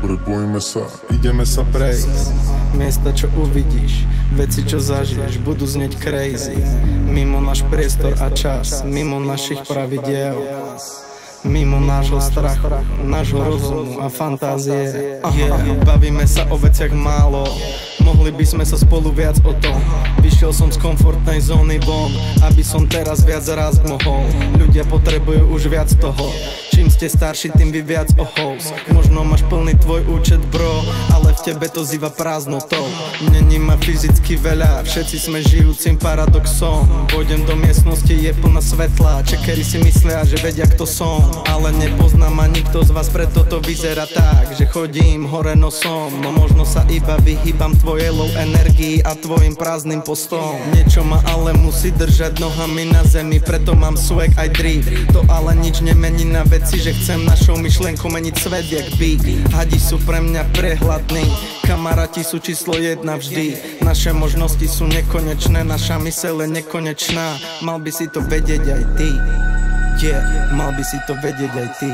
Prepojíme sa, ideme sa prejsť. Miesta, čo uvidíš, veci, čo zažiješ, budú znieť crazy. Mimo náš priestor a čas, mimo našich pravidiel, mimo nášho strachu, nášho rozumu a fantázie. Bavíme sa o veciach málo, mohli by sme sa spolu viac o tom. Vyšiel som z komfortnej zóny von, aby som teraz viac raz mohol. Ľudia potrebujú už viac toho. Čím ste starší, tým vy viac ohous. Možno máš plný tvoj účet, bro, ale v tebe to zýva prázdnotou. Není ma fyzicky veľa, všetci sme žijúcim paradoxom. Pôjdem do miestnosti, je plná svetla, čekery si myslia, že vedia, kto som, ale nepoznám ma nikto z vás, preto to vyzerá tak, že chodím hore nosom. No možno sa iba vyhýbam tvojej low energii a tvojim prázdnym postom. Niečo ma ale musí držať nohami na zemi, preto mám swag aj drift. To ale nič nemení na veci, že chcem našou myšlienkou meniť svet jak bík. Hadi sú pre mňa prehľadní, kamaráti sú číslo 1 vždy. Naše možnosti sú nekonečné, naša myseľ je nekonečná. Mal by si to vedieť aj ty, mal by si to vedieť aj ty.